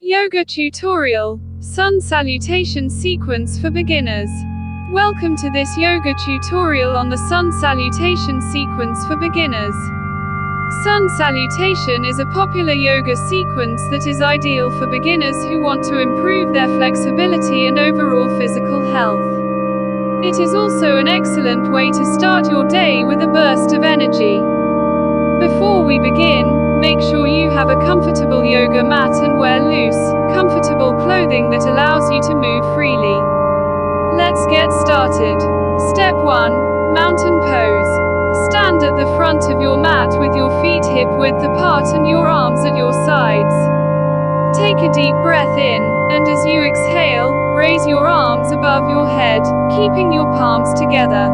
Yoga tutorial, sun salutation sequence for beginners. Welcome to this yoga tutorial on the sun salutation sequence for beginners. Sun salutation is a popular yoga sequence that is ideal for beginners who want to improve their flexibility and overall physical health. It is also an excellent way to start your day with a burst of energy. Before we begin, make sure you have a comfortable yoga mat and wear loose, comfortable clothing that allows you to move freely. Let's get started. Step 1. Mountain pose. Stand at the front of your mat with your feet hip-width apart and your arms at your sides. Take a deep breath in, and as you exhale, raise your arms above your head, keeping your palms together.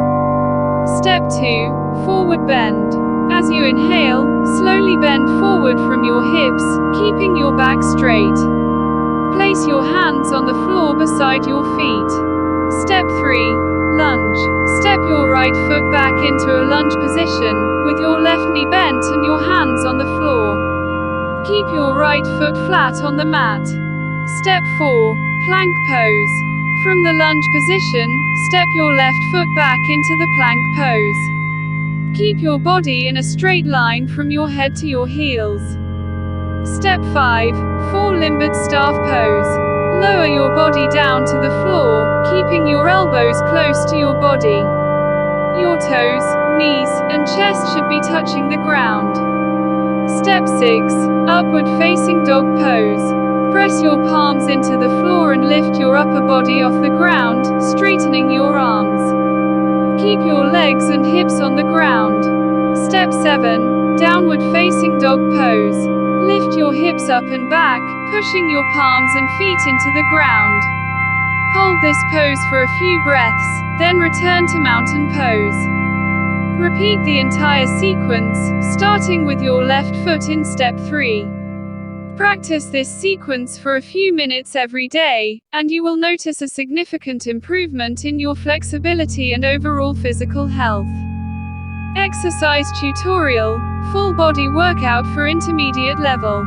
Step 2. Forward bend. As you inhale, slowly bend forward from your hips, keeping your back straight. Place your hands on the floor beside your feet. Step 3. Lunge. Step your right foot back into a lunge position, with your left knee bent and your hands on the floor. Keep your right foot flat on the mat. Step 4. Plank pose. From the lunge position, step your left foot back into the plank pose. Keep your body in a straight line from your head to your heels. Step 5. Four-limbed staff pose. Lower your body down to the floor, keeping your elbows close to your body. Your toes, knees, and chest should be touching the ground. Step 6. Upward facing dog pose. Press your palms into the floor and lift your upper body off the ground, straightening your arms. Keep your legs and hips on the ground. Step 7. Downward facing dog pose. Lift your hips up and back, pushing your palms and feet into the ground. Hold this pose for a few breaths, then return to mountain pose. Repeat the entire sequence, starting with your left foot in step 3. Practice this sequence for a few minutes every day, and you will notice a significant improvement in your flexibility and overall physical health. Exercise tutorial, full body workout for intermediate level.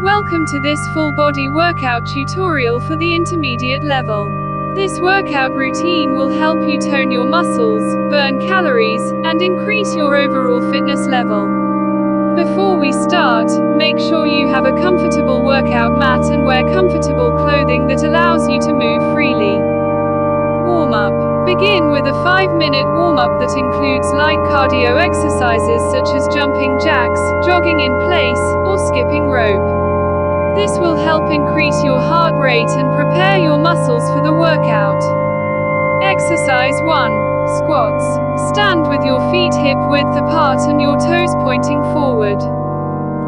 Welcome to this full body workout tutorial for the intermediate level. This workout routine will help you tone your muscles, burn calories, and increase your overall fitness level. Before we start, make sure you have a comfortable workout mat and wear comfortable clothing that allows you to move freely. Warm-up. Begin with a 5-minute warm-up that includes light cardio exercises such as jumping jacks, jogging in place, or skipping rope. This will help increase your heart rate and prepare your muscles for the workout. Exercise 1. Squats. Stand with your feet hip-width apart and your toes pointing forward.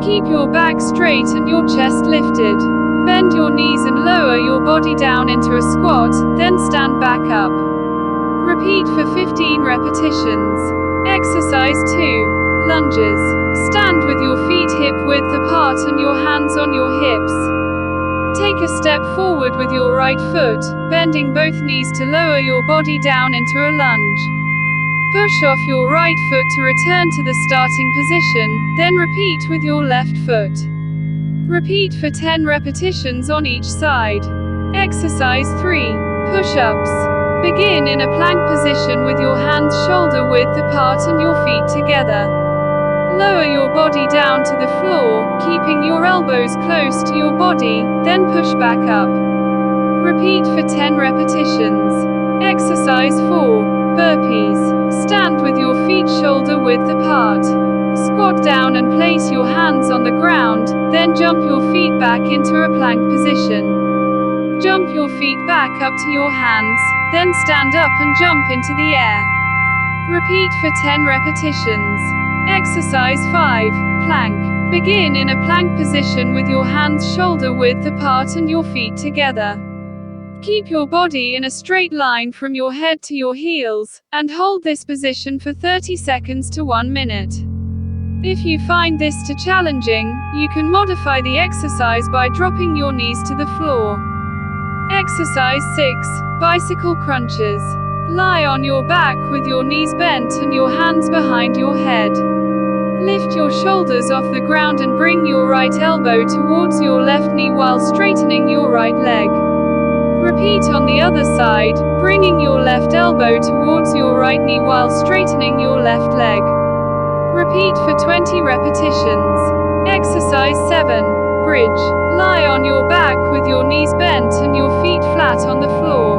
Keep your back straight and your chest lifted. Bend your knees and lower your body down into a squat, then stand back up. Repeat for 15 repetitions. Exercise 2. Lunges. Stand with your feet hip-width apart and your hands on your hips. Take a step forward with your right foot, bending both knees to lower your body down into a lunge. Push off your right foot to return to the starting position, then repeat with your left foot. Repeat for 10 repetitions on each side. Exercise 3. Push-ups. Begin in a plank position with your hands shoulder-width apart and your feet together. Lower your body down to the floor, keeping your elbows close to your body, then push back up. Repeat for 10 repetitions. Exercise 4. Burpees. Stand with your feet shoulder-width apart. Squat down and place your hands on the ground, then jump your feet back into a plank position. Jump your feet back up to your hands, then stand up and jump into the air. Repeat for 10 repetitions. Exercise 5. Plank. Begin in a plank position with your hands shoulder-width apart and your feet together. Keep your body in a straight line from your head to your heels, and hold this position for 30 seconds to 1 minute. If you find this too challenging, you can modify the exercise by dropping your knees to the floor. Exercise 6. Bicycle crunches. Lie on your back with your knees bent and your hands behind your head. Lift your shoulders off the ground and bring your right elbow towards your left knee while straightening your right leg. Repeat on the other side, bringing your left elbow towards your right knee while straightening your left leg. Repeat for 20 repetitions. Exercise 7. Bridge. Lie on your back with your knees bent and your feet flat on the floor.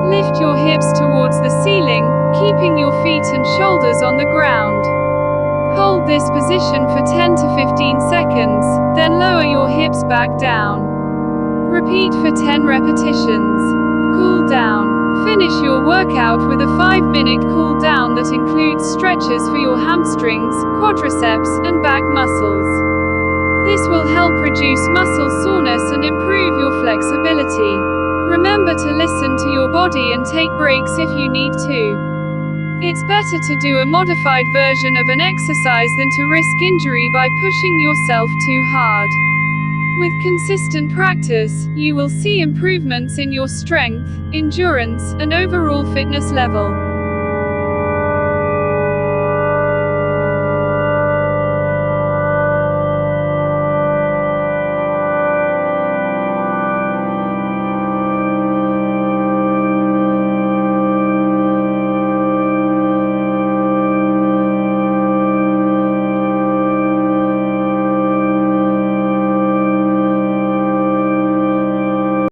Lift your hips towards the ceiling, keeping your feet and shoulders on the ground. Hold this position for 10 to 15 seconds, then lower your hips back down. Repeat for 10 repetitions. Cool down. Finish your workout with a 5-minute cool down that includes stretches for your hamstrings, quadriceps, and back muscles. This will help reduce muscle soreness and improve your flexibility. Remember to listen to your body and take breaks if you need to. It's better to do a modified version of an exercise than to risk injury by pushing yourself too hard. With consistent practice, you will see improvements in your strength, endurance, and overall fitness level.